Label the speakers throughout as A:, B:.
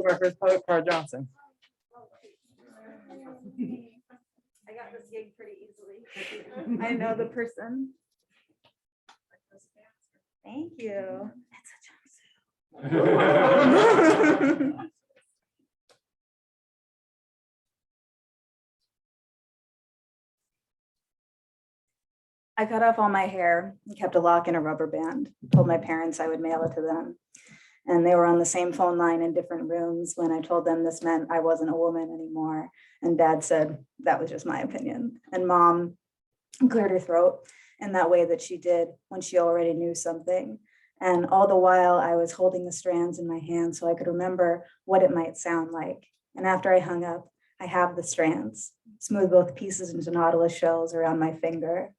A: records, Postcard Johnson.
B: I got this gig pretty easily. I know the person. Thank you. It's a jumpsuit. I cut off all my hair and kept a lock in a rubber band. Told my parents I would mail it to them. And they were on the same phone line in different rooms when I told them this meant I wasn't a woman anymore. And Dad said that was just my opinion. And Mom cleared her throat in that way that she did when she already knew something. And all the while I was holding the strands in my hand so I could remember what it might sound like. And after I hung up, I have the strands, smooth both pieces into nautilus shells around my finger.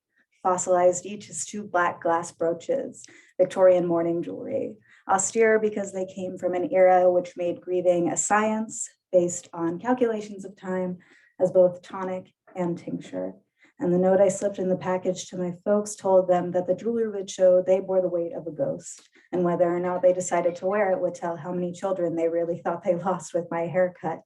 B: Fossilized each as two black glass brooches, Victorian mourning jewelry, austere because they came from an era which made grieving a science based on calculations of time as both tonic and tincture. And the note I slipped in the package to my folks told them that the jewelry would show they bore the weight of a ghost, and whether or not they decided to wear it would tell how many children they really thought they lost with my haircut.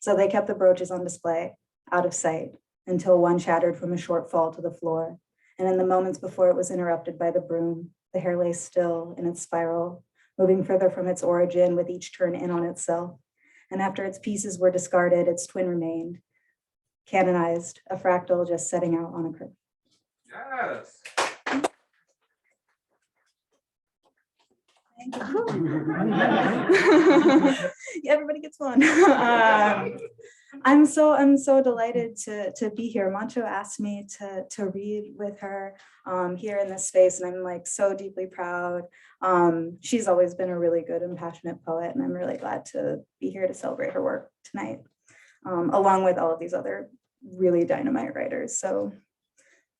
B: So they kept the brooches on display, out of sight, until one shattered from a short fall to the floor. And in the moments before it was interrupted by the broom, the hair lay still in its spiral, moving further from its origin with each turn in on itself. And after its pieces were discarded, its twin remained, canonized, a fractal just setting out on a curve.
C: Yes.
B: Yeah, everybody gets one. I'm so delighted to be here. Moncho asked me to read with her here in this space, and I'm like so deeply proud. She's always been a really good and passionate poet, and I'm really glad to be here to celebrate her work tonight, along with all of these other really dynamite writers. So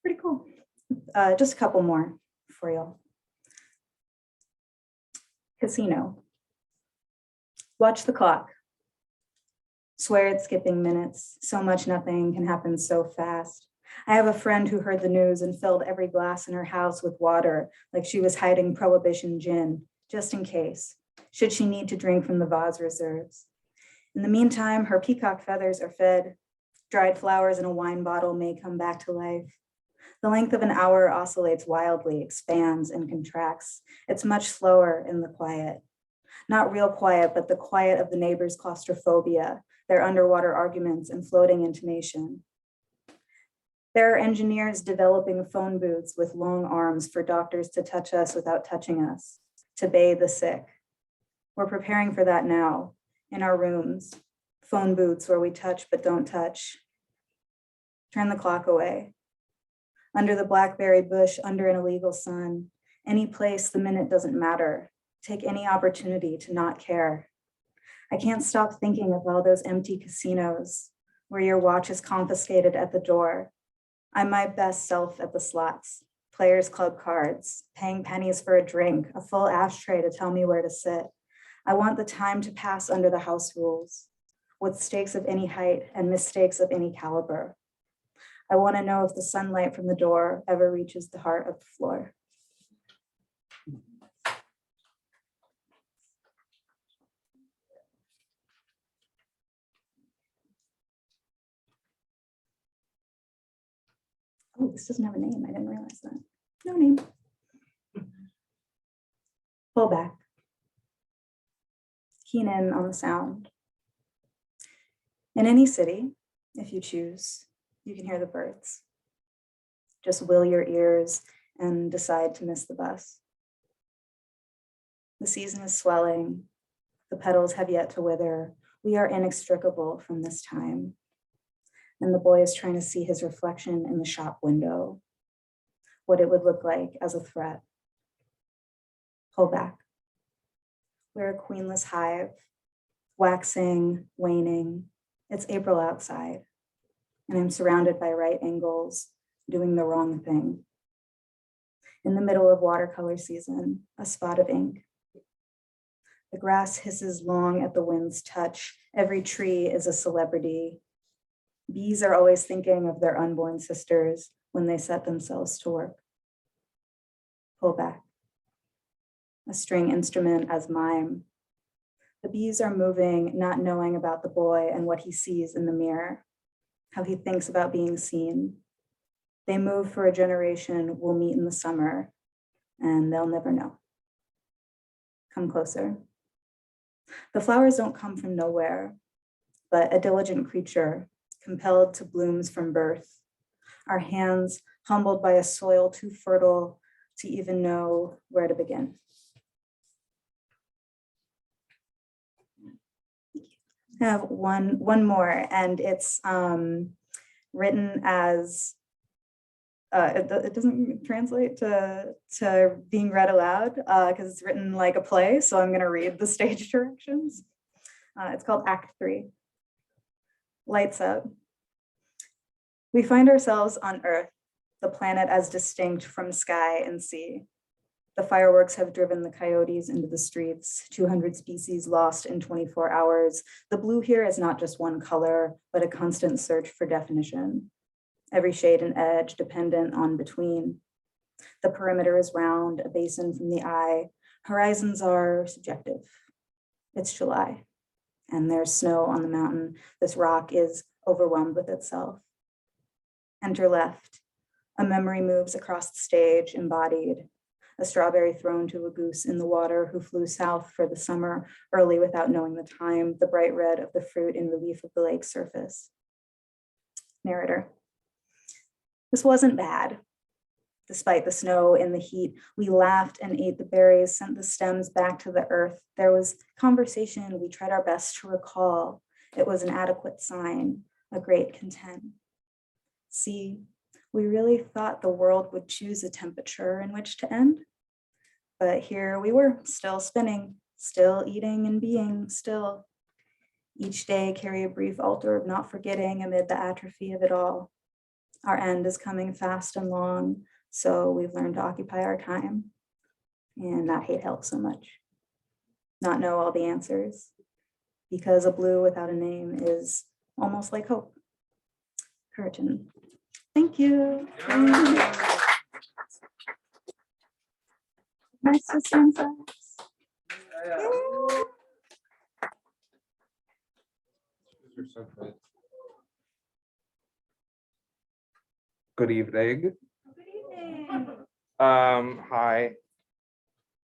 B: pretty cool. Just a couple more for y'all. Casino. Watch the clock. Swear it's skipping minutes. So much nothing can happen so fast. I have a friend who heard the news and filled every glass in her house with water, like she was hiding prohibition gin, just in case, should she need to drink from the vase reserves. In the meantime, her peacock feathers are fed. Dried flowers in a wine bottle may come back to life. The length of an hour oscillates wildly, expands and contracts. It's much slower in the quiet. Not real quiet, but the quiet of the neighbors' claustrophobia, their underwater arguments and floating intonation. There are engineers developing phone booths with long arms for doctors to touch us without touching us, to bathe the sick. We're preparing for that now, in our rooms, phone booths where we touch but don't touch. Turn the clock away. Under the blackberry bush, under an illegal sun, any place the minute doesn't matter. Take any opportunity to not care. I can't stop thinking of all those empty casinos where your watch is confiscated at the door. I'm my best self at the slots, players club cards, paying pennies for a drink, a full ashtray to tell me where to sit. I want the time to pass under the house rules, with stakes of any height and mistakes of any caliber. I want to know if the sunlight from the door ever reaches the heart of the floor. Oh, this doesn't have a name. I didn't realize that. No name. Pull back. Keen in on the sound. In any city, if you choose, you can hear the birds. Just will your ears and decide to miss the bus. The season is swelling. The petals have yet to wither. We are inextricable from this time. And the boy is trying to see his reflection in the shop window, what it would look like as a threat. Pull back. We're a queenless hive, waxing, waning. It's April outside, and I'm surrounded by right angles, doing the wrong thing. In the middle of watercolor season, a spot of ink. The grass hisses long at the wind's touch. Every tree is a celebrity. Bees are always thinking of their unborn sisters when they set themselves to work. Pull back. A string instrument as mime. The bees are moving, not knowing about the boy and what he sees in the mirror, how he thinks about being seen. They move for a generation, we'll meet in the summer, and they'll never know. Come closer. The flowers don't come from nowhere, but a diligent creature, compelled to blooms from birth. Our hands humbled by a soil too fertile to even know where to begin. I have one more, and it's written as, it doesn't translate to being read aloud because it's written like a play, so I'm gonna read the stage directions. It's called Act 3. Lights out. We find ourselves on Earth, the planet as distinct from sky and sea. The fireworks have driven the coyotes into the streets, 200 species lost in 24 hours. The blue here is not just one color, but a constant search for definition. Every shade and edge dependent on between. The perimeter is round, a basin from the eye. Horizons are subjective. It's July, and there's snow on the mountain. This rock is overwhelmed with itself. Enter left. A memory moves across the stage, embodied. A strawberry thrown to a goose in the water who flew south for the summer, early without knowing the time, the bright red of the fruit in relief of the lake surface. Narrator. This wasn't bad. Despite the snow and the heat, we laughed and ate the berries, sent the stems back to the earth. There was conversation we tried our best to recall. It was an adequate sign, a great content. See, we really thought the world would choose a temperature in which to end. But here we were, still spinning, still eating and being still. Each day carry a brief altar of not forgetting amid the atrophy of it all. Our end is coming fast and long, so we've learned to occupy our time and not hate help so much. Not know all the answers, because a blue without a name is almost like hope. Curtain. Thank you. Nice to Sam Sax.
A: These are so good. Good evening.
B: Good evening.
A: Hi.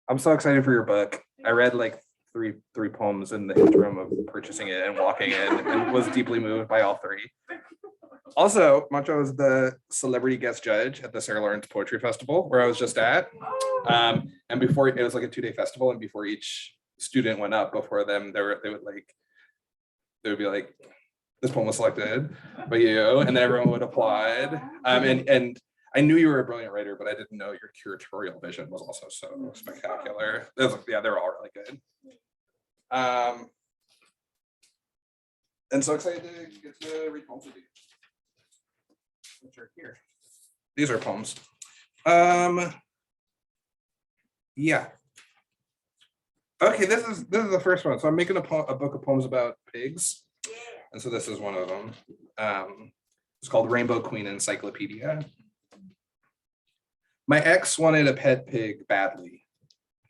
A: I'm so excited for your book. I read like three poems in the interim of purchasing it and walking in, and was deeply moved by all three. Also, Moncho was the celebrity guest judge at the Sarah Lawrence Poetry Festival, where I was just at. And before, it was like a 2-day festival, and before each student went up, before them, they would be like, this poem was selected by you, and then everyone would applaud. And I knew you were a brilliant writer, but I didn't know your curatorial vision was also so spectacular. Yeah, they're all really good. And so excited to get to read poems with you, which are here. These are poems. Yeah. Okay, this is the first one. So I'm making a book of poems about pigs, and so this is one of them. It's called Rainbow Queen Encyclopedia. My ex wanted a pet pig badly,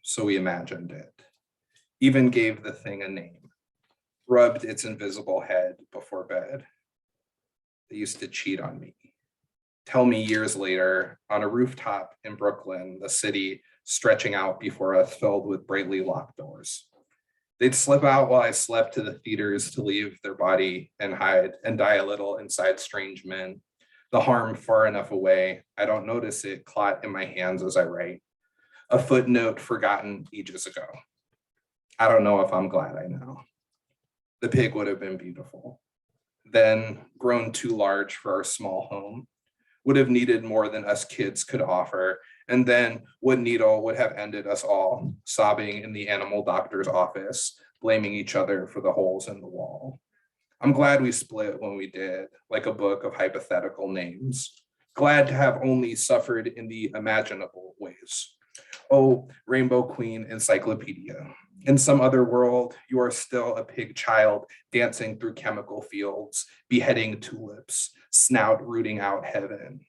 A: so we imagined it. Even gave the thing a name. Rubbed its invisible head before bed. They used to cheat on me. Tell me years later, on a rooftop in Brooklyn, the city stretching out before us filled with brightly locked doors. They'd slip out while I slept to the theaters to leave their body and hide and die a little inside strange men. The harm far enough away, I don't notice it clot in my hands as I write. A footnote forgotten ages ago. I don't know if I'm glad I know. The pig would have been beautiful. Then grown too large for our small home, would have needed more than us kids could offer. And then what needle would have ended us all, sobbing in the animal doctor's office, blaming each other for the holes in the wall. I'm glad we split when we did, like a book of hypothetical names. Glad to have only suffered in the imaginable ways. Oh, Rainbow Queen Encyclopedia. In some other world, you are still a pig child dancing through chemical fields, beheading tulips, snout rooting out heaven.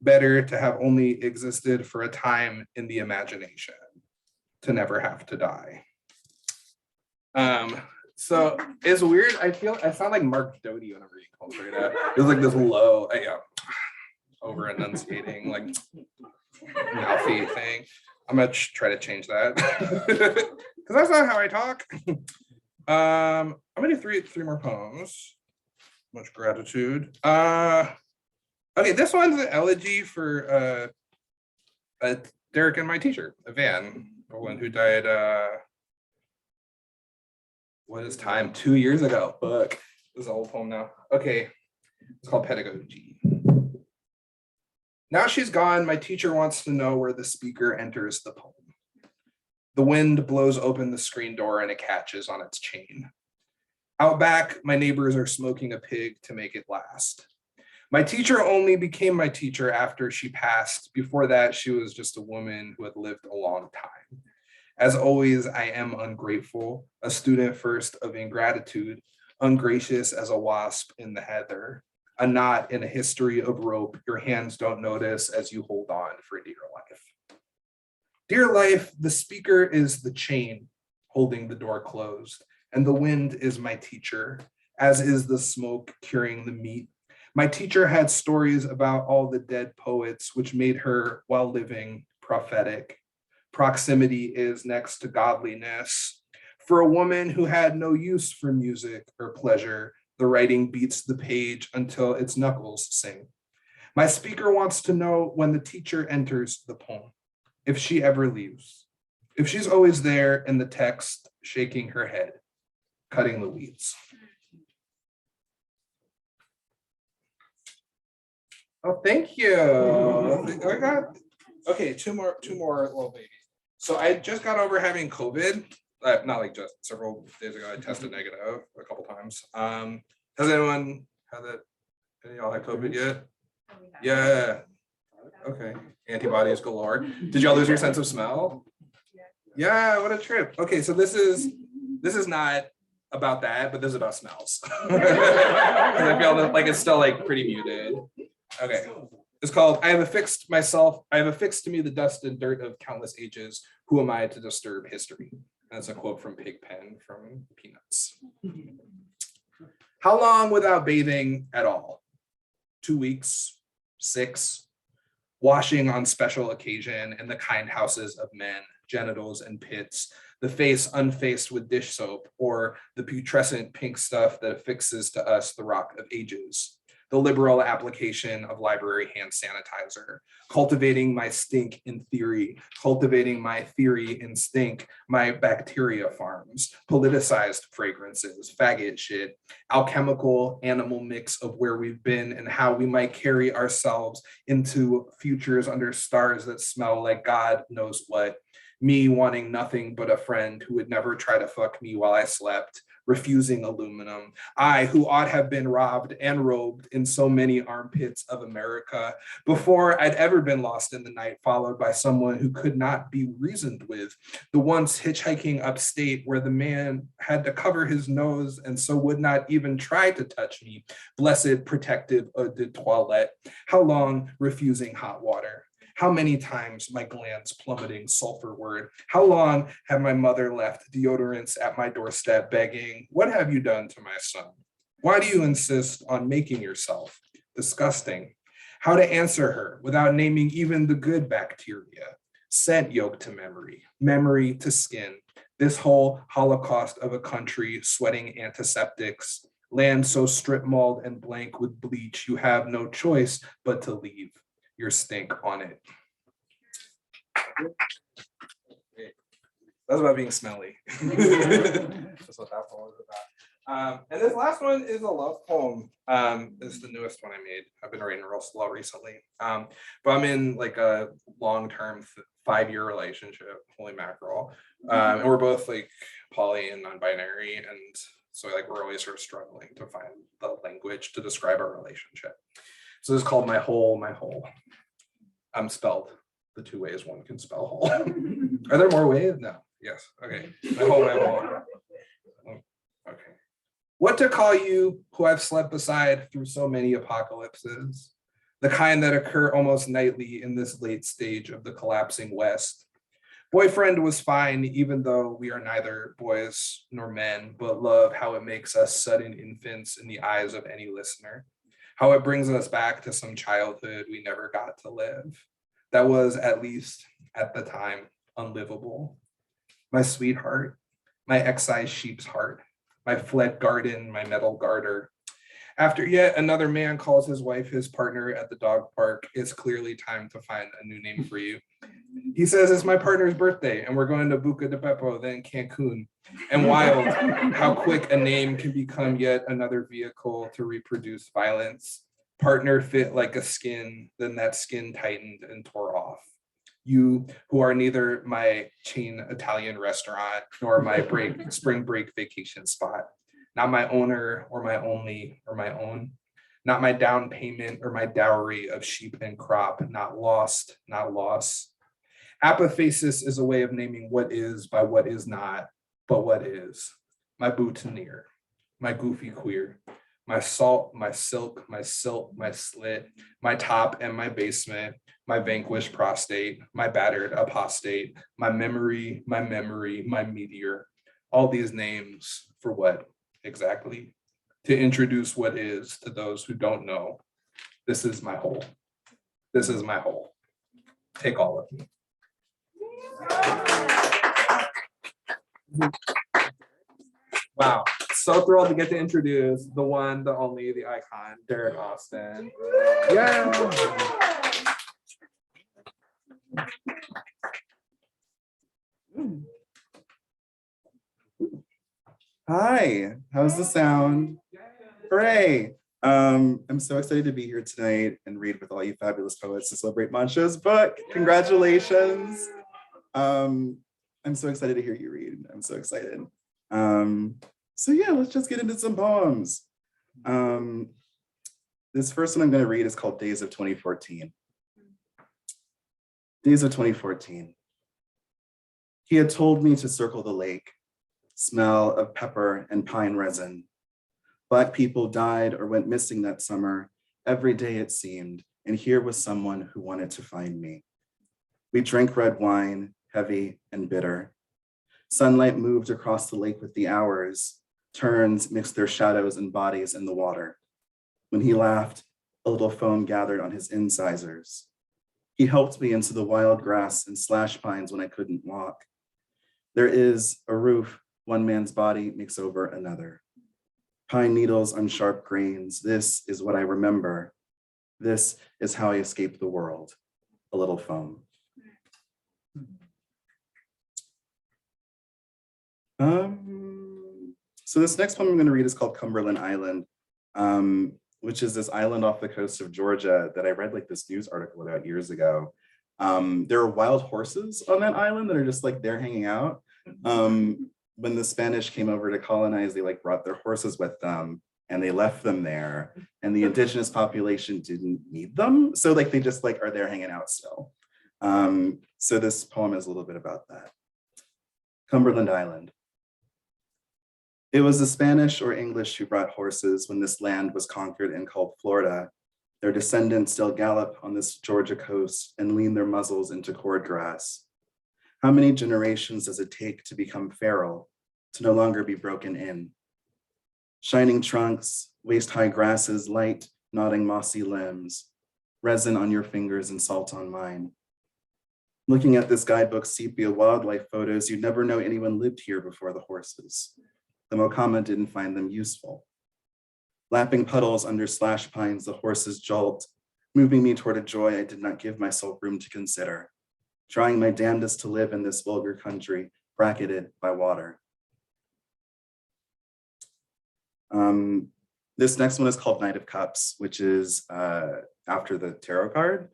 A: Better to have only existed for a time in the imagination, to never have to die. So it's weird. I sound like Mark Doty when I'm reading poems right now. It was like this low, over enunciating, like mouthy thing. I'm gonna try to change that because that's not how I talk. I'm gonna do three more poems. Much gratitude. Okay, this one's an elegy for Derrick and my teacher, Van, the one who died. What is time? 2 years ago. Fuck. This is an old poem now. Okay, it's called Pedagogy. Now she's gone. My teacher wants to know where the speaker enters the poem. The wind blows open the screen door and it catches on its chain. Out back, my neighbors are smoking a pig to make it last. My teacher only became my teacher after she passed. Before that, she was just a woman who had lived a long time. As always, I am ungrateful, a student first of ingratitude, ungracious as a wasp in the heather, a knot in a history of rope your hands don't notice as you hold on for dear life. Dear life, the speaker is the chain holding the door closed, and the wind is my teacher, as is the smoke curing the meat. My teacher had stories about all the dead poets, which made her, while living, prophetic. Proximity is next to godliness. For a woman who had no use for music or pleasure, the writing beats the page until its knuckles sing. My speaker wants to know when the teacher enters the poem, if she ever leaves, if she's always there in the text, shaking her head, cutting the weeds. Oh, thank you. I got, okay, two more little babies. So I just got over having COVID. Not like just several days ago. I tested negative a couple times. Has anyone had that? Any of y'all had COVID yet? Yeah. Okay. Antibodies galore. Did y'all lose your sense of smell? Yeah. What a trip. Okay, so this is not about that, but this is about smells. I feel like it's still like pretty muted. Okay. It's called I have affixed to me the dust and dirt of countless ages. Who am I to disturb history? That's a quote from Pigpen from Peanuts. How long without bathing at all? 2 weeks, 6, washing on special occasion in the kind houses of men, genitals and pits, the face unfaced with dish soap, or the putrescent pink stuff that affixes to us the rock of ages. The liberal application of library hand sanitizer, cultivating my stink in theory, cultivating my theory in stink, my bacteria farms, politicized fragrances, faggot shit, alchemical animal mix of where we've been and how we might carry ourselves into futures under stars that smell like God knows what. Me wanting nothing but a friend who would never try to fuck me while I slept, refusing aluminum. I, who ought have been robbed and robed in so many armpits of America, before I'd ever been lost in the night, followed by someone who could not be reasoned with. The once hitchhiking upstate where the man had to cover his nose and so would not even try to touch me. Blessed protective eau de toilette. How long refusing hot water? How many times my glands plummeting sulfur word? How long have my mother left deodorants at my doorstep begging, what have you done to my son? Why do you insist on making yourself disgusting? How to answer her without naming even the good bacteria? Scent yoked to memory, memory to skin. This whole holocaust of a country sweating antiseptics, land so strip mauled and blank with bleach, you have no choice but to leave your stink on it. That's about being smelly. That's what that poem is about. And this last one is a love poem. This is the newest one I made. I've been writing real slow recently. But I'm in like a long-term 5-year relationship, holy mackerel. And we're both like poly and non-binary. And so like we're always sort of struggling to find the language to describe our relationship. So this is called My Hole, My Hole. I'm spelled the 2 ways one can spell hole. Are there more ways? No. Yes. Okay. My hole, my hole. Okay. What to call you who I've slept beside through so many apocalypses, the kind that occur almost nightly in this late stage of the collapsing West. Boyfriend was fine, even though we are neither boys nor men, but love how it makes us sudden infants in the eyes of any listener, how it brings us back to some childhood we never got to live. That was, at least at the time, unlivable. My sweetheart, my excised sheep's heart, my fled garden, my metal garter. After yet another man calls his wife his partner at the dog park, it's clearly time to find a new name for you. He says it's my partner's birthday and we're going to Buca de Beppo, then Cancun. And wild how quick a name can become yet another vehicle to reproduce violence. Partner fit like a skin, then that skin tightened and tore off. You who are neither my chain Italian restaurant nor my spring break vacation spot, not my owner or my only or my own, not my down payment or my dowry of sheep and crop, not lost, not loss. Apophasis is a way of naming what is by what is not, but what is. My boutonniere, my goofy queer, my salt, my silk, my silt, my slit, my top and my basement, my vanquished prostate, my battered apostate, my memory, my meteor. All these names for what exactly? To introduce what is to those who don't know. This is my whole. This is my whole. Take all of me. Wow, so thrilled to get to introduce the one, the only, the icon, Derrick Austin. Yeah.
C: Hi, how's the sound? Hooray! I'm so excited to be here tonight and read with all you fabulous poets to celebrate Moncho's book. Congratulations. I'm so excited to hear you read. I'm so excited. So yeah, let's just get into some poems. This first one I'm going to read is called Days of 2014. Days of 2014. He had told me to circle the lake, smell of pepper and pine resin. Black people died or went missing that summer, every day it seemed, and here was someone who wanted to find me. We drank red wine, heavy and bitter. Sunlight moved across the lake with the hours. Turns mixed their shadows and bodies in the water. When he laughed, a little foam gathered on his incisors. He helped me into the wild grass and slash pines when I couldn't walk. There is a roof one man's body makes over another. Pine needles on sharp grains. This is what I remember. This is how I escaped the world. A little foam. So this next poem I'm going to read is called Cumberland Island, which is this island off the coast of Georgia that I read like this news article about years ago. There are wild horses on that island that are just like there hanging out. When the Spanish came over to colonize, they like brought their horses with them and they left them there, and the indigenous population didn't need them. So like they just like are there hanging out still. So this poem is a little bit about that. Cumberland Island. It was the Spanish or English who brought horses when this land was conquered and called Florida. Their descendants still gallop on this Georgia coast and lean their muzzles into cord grass. How many generations does it take to become feral, to no longer be broken in? Shining trunks, waist-high grasses, light, nodding mossy limbs, resin on your fingers and salt on mine. Looking at this guidebook sepia wildlife photos, you'd never know anyone lived here before the horses. The Mokama didn't find them useful. Lapping puddles under slash pines, the horses jolt, moving me toward a joy I did not give myself room to consider, trying my damnedest to live in this vulgar country, bracketed by water. This next one is called Knight of Cups, which is after the tarot card.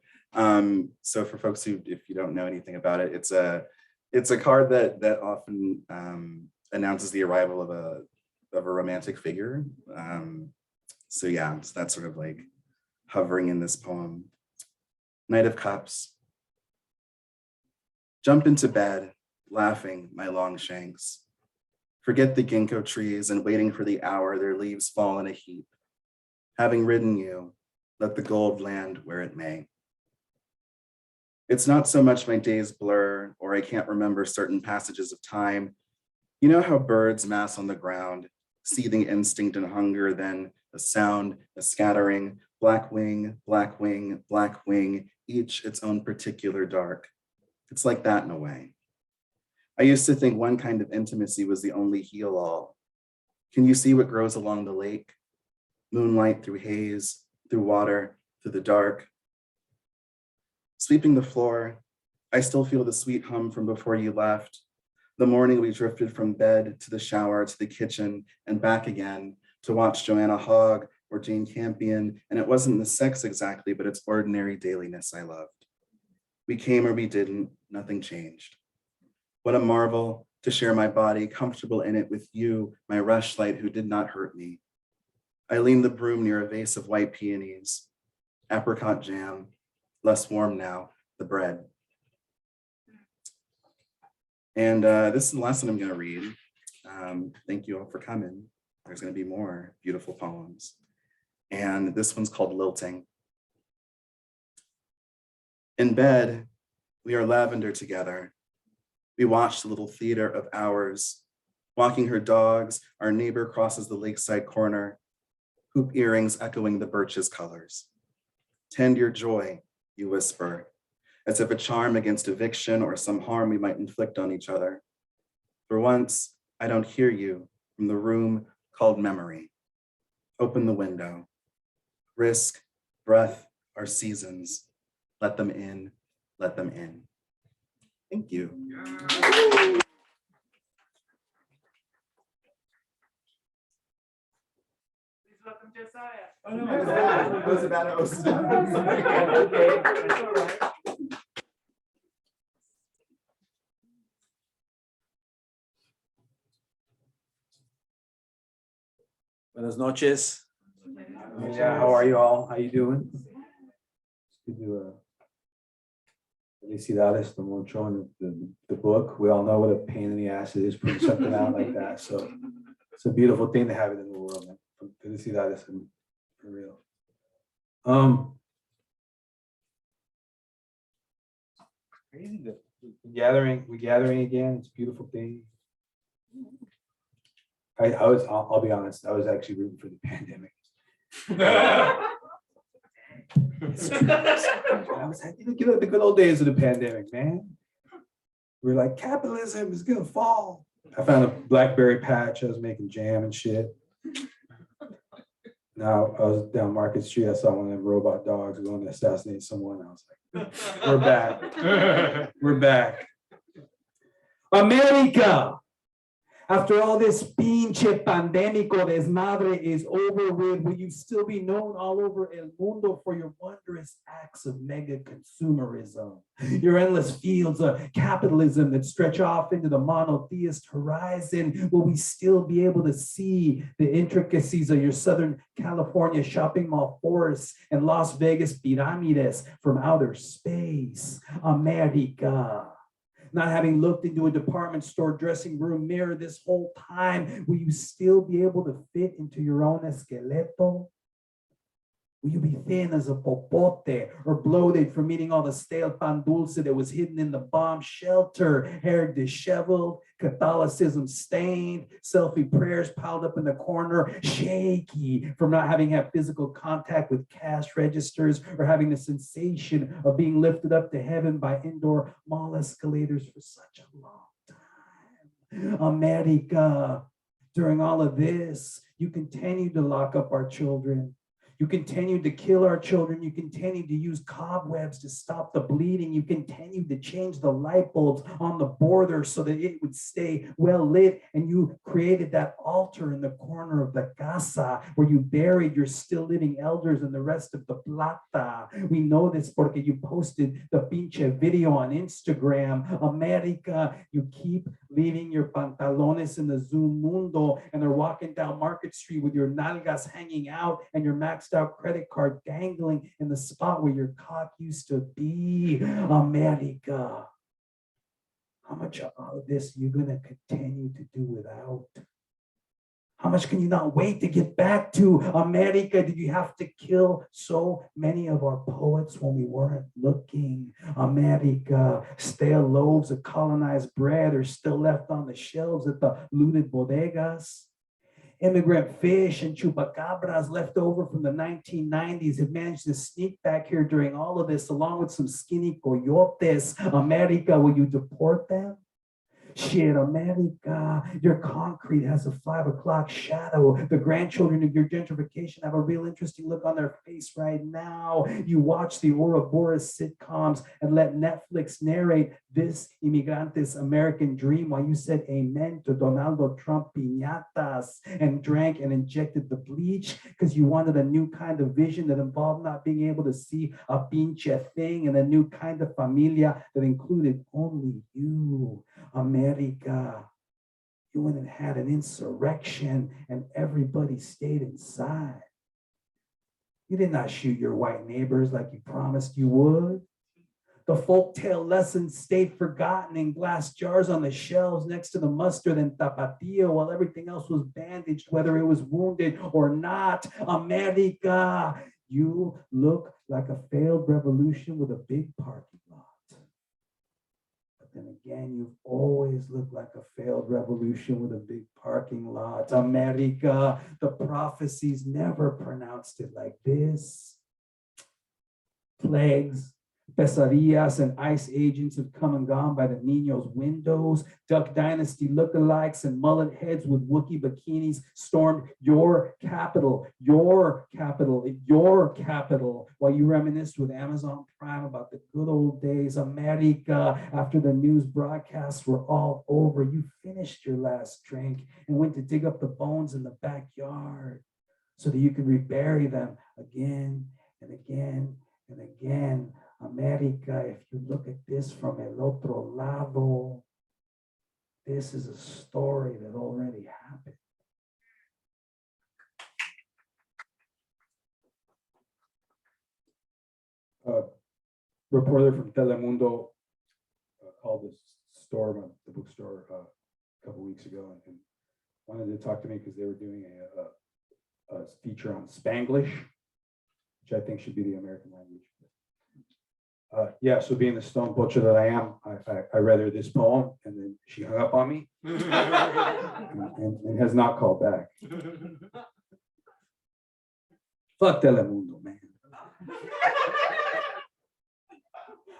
C: So for folks who, if you don't know anything about it, it's a card that often announces the arrival of a romantic figure. So yeah, so that's sort of like hovering in this poem. Knight of Cups. Jump into bed, laughing my long shanks. Forget the ginkgo trees and waiting for the hour their leaves fall in a heap. Having ridden you, let the gold land where it may. It's not so much my days blur or I can't remember certain passages of time. You know how birds mass on the ground, seething instinct and hunger, then a sound, a scattering, black wing, black wing, black wing, each its own particular dark. It's like that in a way. I used to think one kind of intimacy was the only heal-all. Can you see what grows along the lake? Moonlight through haze, through water, through the dark. Sweeping the floor, I still feel the sweet hum from before you left. The morning we drifted from bed to the shower to the kitchen and back again to watch Joanna Hogg or Jane Campion, and it wasn't the sex exactly, but it's ordinary dailiness I loved. We came or we didn't, nothing changed. What a marvel to share my body, comfortable in it with you, my rushlight who did not hurt me. I leaned the broom near a vase of white peonies, apricot jam, less warm now, the bread. And this is the last one I'm going to read. Thank you all for coming. There's going to be more beautiful poems. And this one's called Lilting. In bed, we are lavender together. We watch the little theater of ours. Walking her dogs, our neighbor crosses the lakeside corner, hoop earrings echoing the birch's colors. Tend your joy, you whisper, as if a charm against eviction or some harm we might inflict on each other. For once, I don't hear you from the room called memory. Open the window. Risk, breath, our seasons. Let them in, let them in. Thank you.
D: Please welcome Josiah.
C: Oh no, it was bad. It was bad.
D: Okay, that's all right.
E: Buenas noches. Yeah, how are you all? How you doing? It's good to felicidades to Moncho and the book. We all know what a pain in the ass it is putting something out like that. So it's a beautiful thing to have it in the world, man. Felicidades for real. Crazy that we're gathering again. It's a beautiful thing. I'll be honest, I was actually rooting for the pandemic. I was like, give it the good old days of the pandemic, man. We're like, capitalism is gonna fall. I found a blackberry patch. I was making jam and shit. Now I was down Market Street. I saw one of them robot dogs going to assassinate someone. I was like, we're back. We're back. America. After all this pinche pandémico desmadre is over with, will you still be known all over el mundo for your wondrous acts of mega consumerism, your endless fields of capitalism that stretch off into the monotheist horizon? Will we still be able to see the intricacies of your Southern California shopping mall forests and Las Vegas pyramids from outer space? America. Not having looked into a department store dressing room mirror this whole time, will you still be able to fit into your own esqueleto? Will you be thin as a popote or bloated from eating all the stale pan dulce that was hidden in the bomb shelter, hair disheveled, Catholicism stained, selfie prayers piled up in the corner, shaky from not having had physical contact with cash registers or having the sensation of being lifted up to heaven by indoor mall escalators for such a long time? America, during all of this, you continue to lock up our children. You continue to kill our children. You continue to use cobwebs to stop the bleeding. You continue to change the light bulbs on the border so that it would stay well lit. And you created that altar in the corner of the casa where you buried your still living elders and the rest of the plata. We know this porque you posted the pinche video on Instagram. America, you keep leaving your pantalones in the Zoom mundo and they're walking down Market Street with your nalgas hanging out and your maxed out credit card dangling in the spot where your cock used to be. America, how much of all of this are you going to continue to do without? How much can you not wait to get back to America? Did you have to kill so many of our poets when we weren't looking? America, stale loaves of colonized bread are still left on the shelves at the looted bodegas. Immigrant fish and chupacabras left over from the 1990s have managed to sneak back here during all of this, along with some skinny coyotes. America, will you deport them? Shit, America, your concrete has a 5 o'clock shadow. The grandchildren of your gentrification have a real interesting look on their face right now. You watch the Ouroboros sitcoms and let Netflix narrate this Immigrantes American dream while you said amen to Donald Trump piñatas and drank and injected the bleach because you wanted a new kind of vision that involved not being able to see a pinche thing, and a new kind of familia that included only you. America, you went and had an insurrection and everybody stayed inside. You did not shoot your white neighbors like you promised you would. The folktale lessons stayed forgotten in glass jars on the shelves next to the mustard and tapatio while everything else was bandaged, whether it was wounded or not. America, you look like a failed revolution with a big parking lot. And again, you've always looked like a failed revolution with a big parking lot. America, the prophecies never pronounced it like this. Plagues, pesadillas, and ice agents have come and gone by the Niños' windows. Duck Dynasty lookalikes and mullet heads with Wookiee bikinis stormed your capital, while you reminisced with Amazon Prime about the good old days. America, after the news broadcasts were all over, you finished your last drink and went to dig up the bones in the backyard so that you could rebury them again and again and again. America, if you look at this from el otro lado, this is a story that already happened. A reporter from Telemundo called this store, the bookstore, a couple weeks ago, and wanted to talk to me because they were doing a feature on Spanglish, which I think should be the American language. Yeah, so being the stone butcher that I am, I read her this poem, and then she hung up on me and has not called back. Fuck Telemundo, man.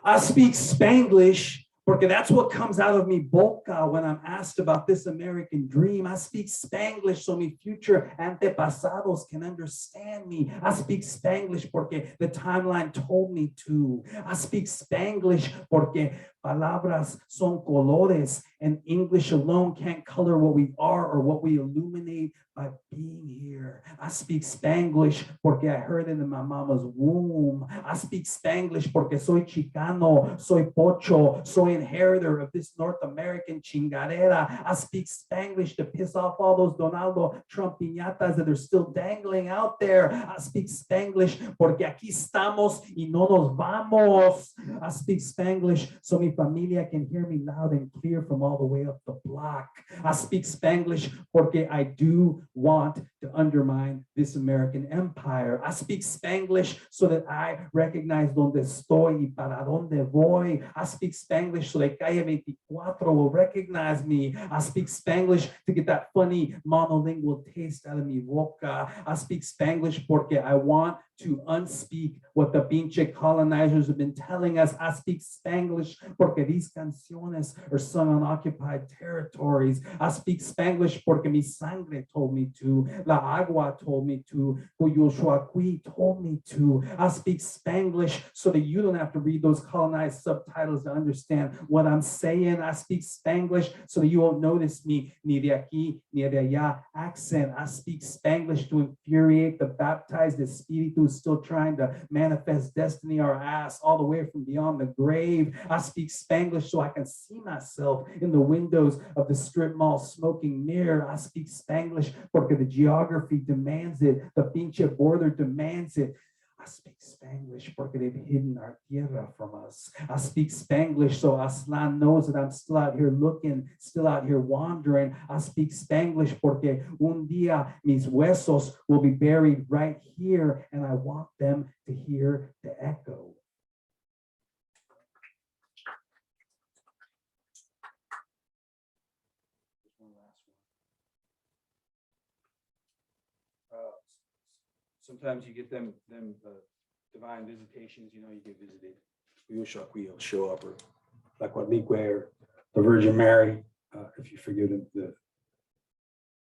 E: I speak Spanglish porque that's what comes out of me boca when I'm asked about this American dream. I speak Spanglish so my future antepasados can understand me. I speak Spanglish porque the timeline told me to. I speak Spanglish porque palabras son colores, and English alone can't color what we are or what we illuminate by being here. I speak Spanglish porque I heard it in my mama's womb. I speak Spanglish porque soy Chicano, soy Pocho, soy inheritor of this North American chingadera. I speak Spanglish to piss off all those Donald Trump piñatas that are still dangling out there. I speak Spanglish porque aquí estamos y no nos vamos. I speak Spanglish so mi familia can hear me loud and clear from all the way up the block. I speak Spanglish porque I do want to undermine this American empire. I speak Spanglish so that I recognize donde estoy y para donde voy. I speak Spanglish so that Calle 24 will recognize me. I speak Spanglish to get that funny monolingual taste out of mi boca. I speak Spanglish porque I want to unspeak what the pinche colonizers have been telling us. I speak Spanglish porque these canciones are sung on occupied territories. I speak Spanglish porque mi sangre told me to. La agua told me to. Cuyoshuacui told me to. I speak Spanglish so that you don't have to read those colonized subtitles to understand what I'm saying. I speak Spanglish so that you won't notice me ni de aquí ni de allá accent. I speak Spanglish to infuriate the baptized espíritu still trying to manifest destiny or ass all the way from beyond the grave. I speak Spanglish so I can see myself in the windows of the strip mall smoking mirror. I speak Spanglish porque the geography demands it. The pinche border demands it. I speak Spanglish porque they've hidden our tierra from us. I speak Spanglish so Aslan knows that I'm still out here looking, still out here wandering. I speak Spanglish porque un día mis huesos will be buried right here, and I want them to hear the echo.
F: Sometimes you get them divine visitations, you get visited. We will show up, or like what Leak or the Virgin Mary, if you forgive the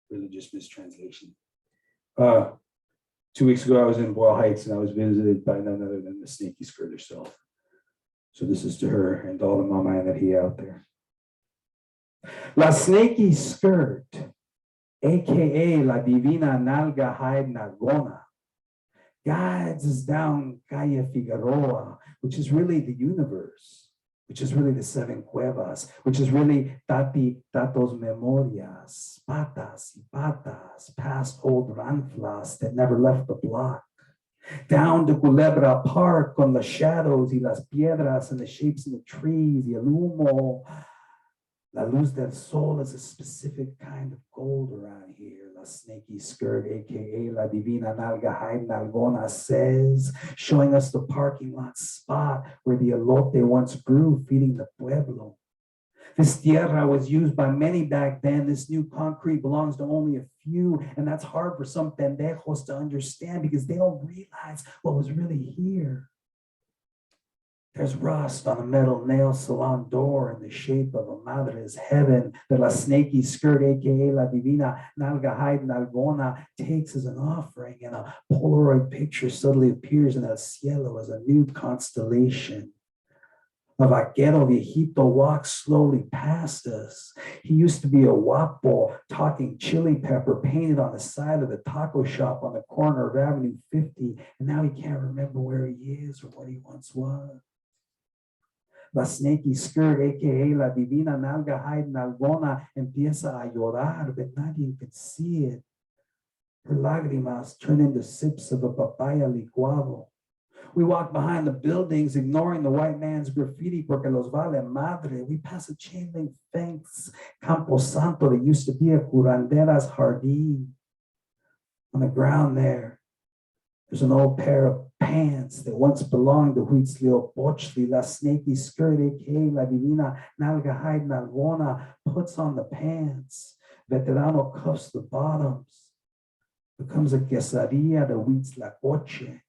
F: religious mistranslation. 2 weeks ago, I was in Boyle Heights and I was visited by none other than the snaky skirt herself. So this is to her and all the mama and that he out there. La snaky skirt, aka la divina nalga hide nalgona, guides us down Calle Figueroa, which is really the universe, which is really the seven cuevas, which is really Tato's memorias, patas y patas, past old ranflas that never left the block. Down to Culebra Park on the shadows y las piedras and the shapes in the trees, y el humo. La luz del sol is a specific kind of gold around here. La snaky skirt, aka la divina nalga hide nalgona, says, showing us the parking lot spot where the elote once grew, feeding the pueblo. This tierra was used by many back then. This new concrete belongs to only a few, and that's hard for some pendejos to understand because they don't realize what was really here. There's rust on a metal nail salon door in the shape of a madre's heaven that la snaky skirt, aka la divina nalga hide nalgona, takes as an offering, and a Polaroid picture suddenly appears in el cielo as a new constellation. A vaquero viejito walks slowly past us. He used to be a guapo, talking chili pepper painted on the side of the taco shop on the corner of Avenue 50, and now he can't remember where he is or what he once was. La snaky skirt, aka la divina nalga hide nalgona, empieza a llorar, but nadie can see it. Her lágrimas turn into sips of a papaya licuado. We walk behind the buildings, ignoring the white man's graffiti porque los vale madre. We pass a chain link fence, Campo Santo, that used to be a curanderas jardín. On the ground there's an old pair of pants that once belonged to Huitzliopochtli. La snaky skirt, aka la divina nalga hide nalgona, puts on the pants. Veterano cuffs the bottoms. Becomes a quesadilla de Huitzlacoche.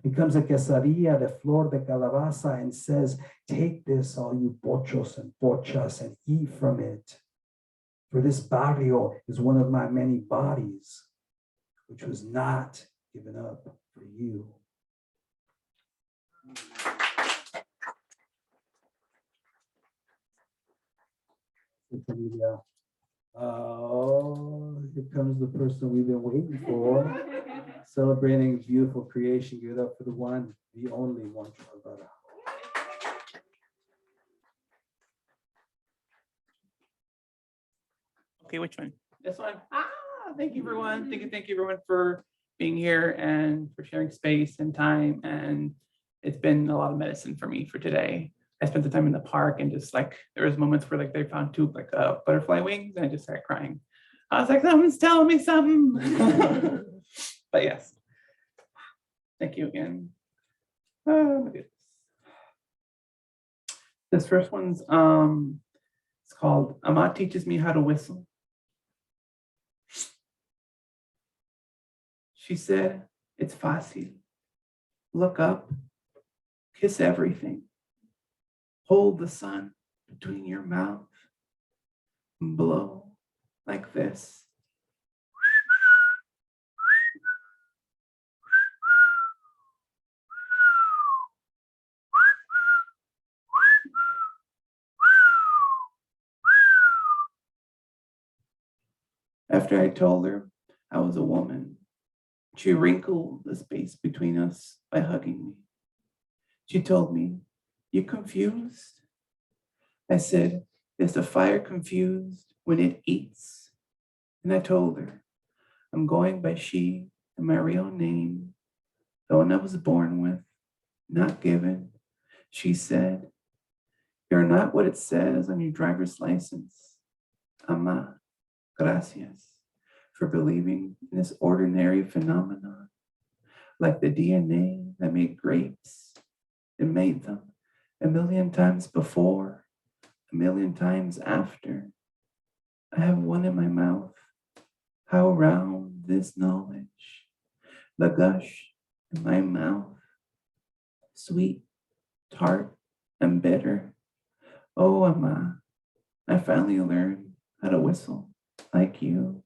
F: Becomes a quesadilla de flor de calabaza and says, take this, all you pochos and pochas, and eat from it. For this barrio is one of my many bodies, which was not given up for you. Oh, here comes the person we've been waiting for. Celebrating a beautiful creation. Give it up for the one, the only Moncho Alvarado.
D: Okay, which one? This one? Thank you, everyone. Thank you, everyone, for being here and for sharing space and time. And it's been a lot of medicine for me for today. I spent the time in the park and just like, there was moments where like they found two like butterfly wings and I just started crying. I was like, someone's telling me something. But yes, thank you again. Oh my goodness. This first one's it's called Ama Teaches Me How to Whistle. She said, it's fácil. Look up, kiss everything. Hold the sun between your mouth and blow like this. After I told her I was a woman, she wrinkled the space between us by hugging me. She told me, "You confused?" I said, "Is the fire confused when it eats?" And I told her, "I'm going by she and my real name, the one I was born with, not given. She said, "You're not what it says on your driver's license. Ama, gracias for believing in this ordinary phenomenon, like the DNA that made grapes. It made them a million times before, a million times after. I have one in my mouth. How round this knowledge, the gush in my mouth, sweet, tart, and bitter. Oh, Ama, I finally learned how to whistle like you."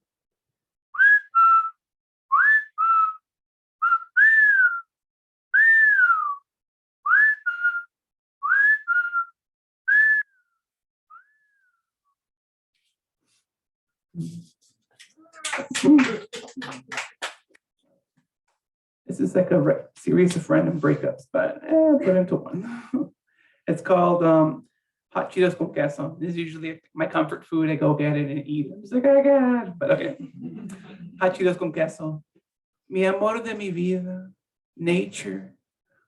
D: This is like a series of random breakups, but put into one. It's called hot Cheetos con queso. This is usually my comfort food. I go get it and eat it. I'm just like, oh God, but okay. Hot Cheetos con queso. Mi amor de mi vida, nature.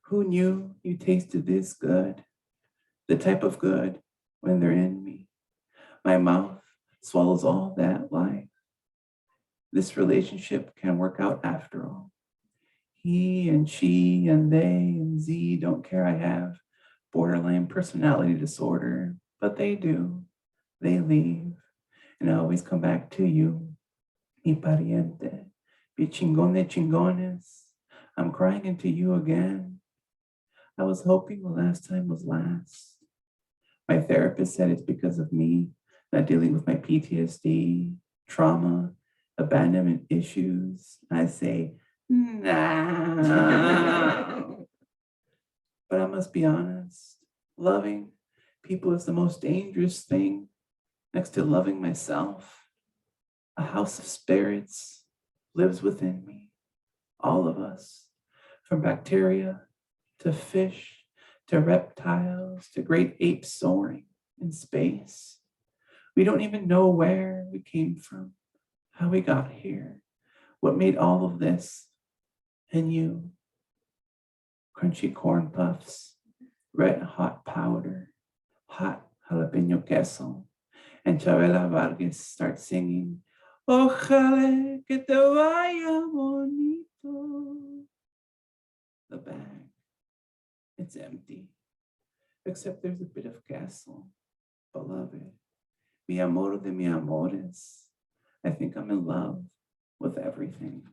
D: Who knew you tasted this good? The type of good when they're in me. My mouth swallows all that life. This relationship can work out after all. He and she and they and Z don't care I have borderline personality disorder, but they do. They leave, and I always come back to you, mi pariente, mi chingón de chingones. I'm crying into you again. I was hoping the last time was last. My therapist said it's because of me not dealing with my PTSD, trauma, abandonment issues. I say, nah. But I must be honest, loving people is the most dangerous thing next to loving myself. A house of spirits lives within me, all of us, from bacteria to fish to reptiles to great apes soaring in space. We don't even know where we came from, how we got here, what made all of this, and you. Crunchy corn puffs, red hot powder, hot jalapeno queso, and Chabela Vargas starts singing, Ojalá que te vaya bonito. The bag, it's empty, except there's a bit of queso. Beloved, mi amor de mi amores. I think I'm in love with everything.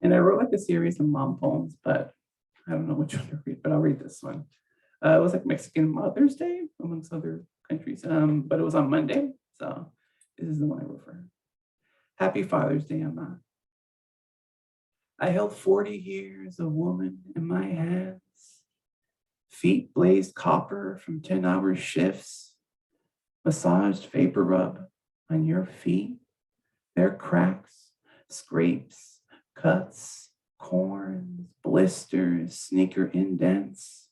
D: And I wrote like a series of mom poems, but I don't know which one to read, but I'll read this one. It was like Mexican Mother's Day, amongst other countries, but it was on Monday. So this is the one I wrote for her. Happy Father's Day, Ama. I held 40 years of woman in my hands. Feet blazed copper from 10-hour shifts. Massaged vapor rub on your feet. Their cracks, scrapes, cuts, corns, blisters, sneaker indents.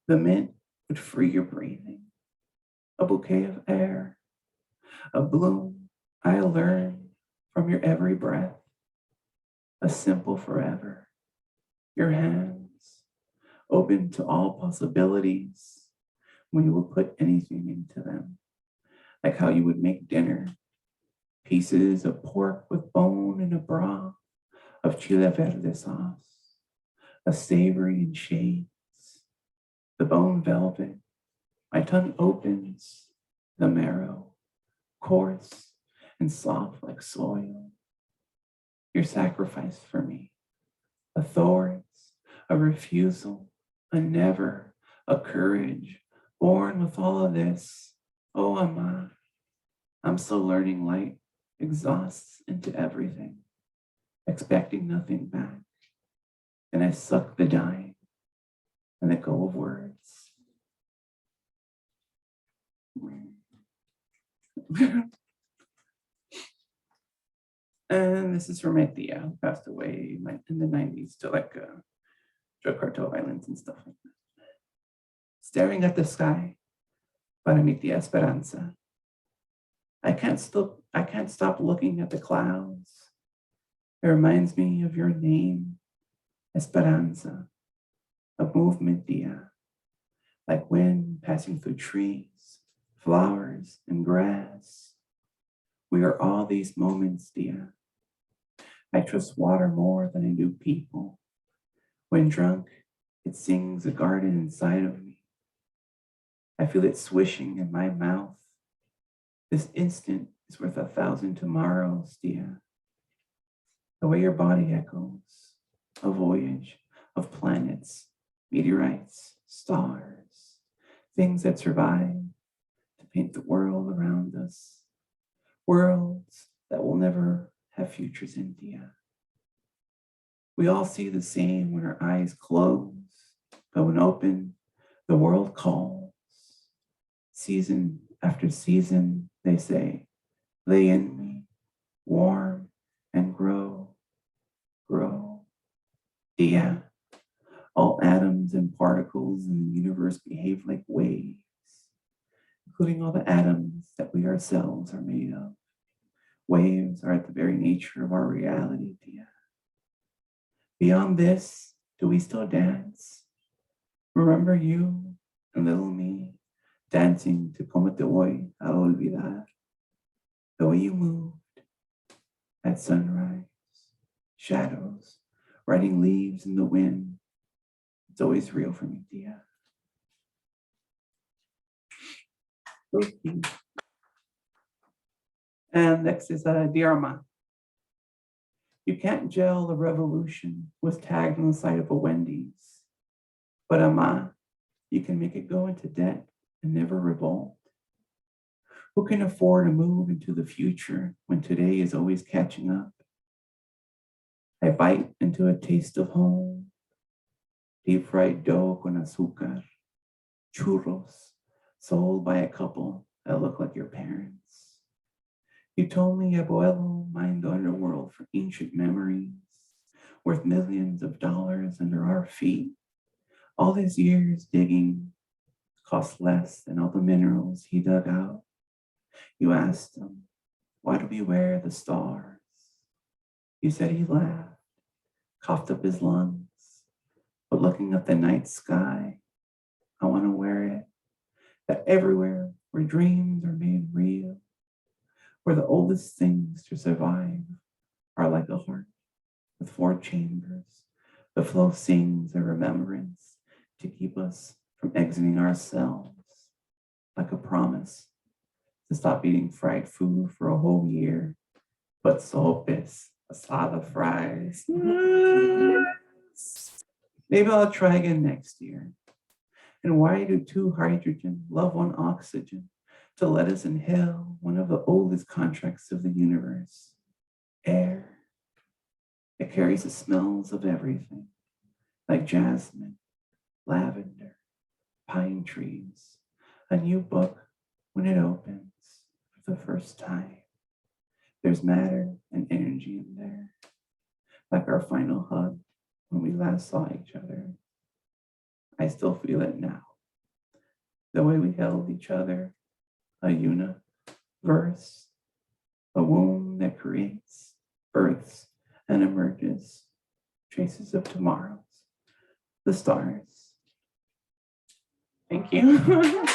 D: The mint would free your breathing. A bouquet of air, a bloom I learned from your every breath. A simple forever. Your hands open to all possibilities when you would put anything into them. Like how you would make dinner. Pieces of pork with bone and a broth of chile verde sauce, a savory in shades, the bone velvet. My tongue opens, the marrow, coarse and soft like soil. Your sacrifice for me, a thorns, a refusal, a never, a courage, born with all of this. Oh, Ama, I'm still learning light exhausts into everything, expecting nothing back. And I suck the dying and let go of words. And this is from my tia, who passed away in the 90s to like drug cartel violence and stuff like that. Staring at the sky, para mi tía Esperanza. I can't stop looking at the clouds, It reminds me of your name, Esperanza, a movement, dia, like wind passing through trees, flowers, and grass. We are all these moments, dia. I trust water more than I do people. When drunk, it sings a garden inside of me. I feel it swishing in my mouth. This instant is worth 1,000 tomorrows, dia. The way your body echoes, a voyage of planets, meteorites, stars, things that survive to paint the world around us, worlds that will never have futures in, dia. We all see the same when our eyes close, but when open, the world calls. Season after season, they say, lay in me, warm and grow, grow. Yeah, all atoms and particles in the universe behave like waves, including all the atoms that we ourselves are made of. Waves are at the very nature of our reality, Dia. Beyond this, do we still dance? Remember you and little me dancing to Como Te Voy a Olvidar. The way you moved at sunrise, shadows, riding leaves in the wind. It's always real for me, Dia. Okay. And next is Diarma. You can't gel a revolution was tagged on the side of a Wendy's. But Ama, you can make it go into debt and never revolt. Who can afford to move into the future when today is always catching up? I bite into a taste of home, deep fried dough con azúcar, churros, sold by a couple that look like your parents. You told me abuelo mined the underworld for ancient memories, worth millions of dollars under our feet. All these years digging cost less than all the minerals he dug out. You asked him, why do we wear the stars? You said he laughed, coughed up his lungs, but looking at the night sky, I want to wear it, that everywhere where dreams are made real, where the oldest things to survive are like a heart with 4 chambers. The flow sings a remembrance to keep us from exiting ourselves, like a promise to stop eating fried food for a whole year, but sopes, asada fries. Maybe I'll try again next year. And why do 2 hydrogen love 1 oxygen? To let us inhale one of the oldest contracts of the universe, air. It carries the smells of everything, like jasmine, lavender, pine trees, a new book when it opens for the first time. There's matter and energy in there, like our final hug when we last saw each other. I still feel it now, the way we held each other. A universe, a womb that creates, births, and emerges, traces of tomorrows, the stars. Thank you.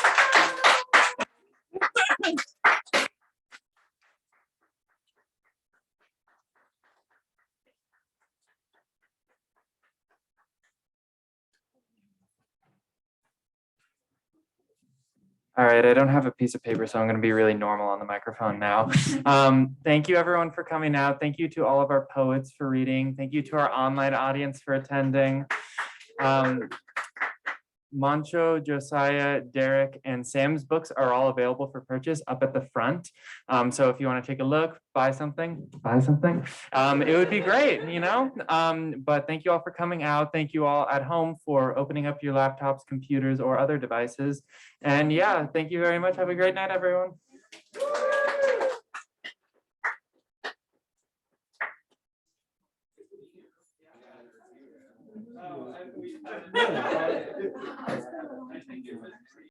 G: All right, I don't have a piece of paper, so I'm going to be really normal on the microphone now. Thank you everyone for coming out. Thank you to all of our poets for reading. Thank you to our online audience for attending. Moncho, Josiah, Derrick, and Sam's books are all available for purchase up at the front. So if you want to take a look, buy something. It would be great, you know? But thank you all for coming out. Thank you all at home for opening up your laptops, computers, or other devices. And yeah, thank you very much. Have a great night, everyone.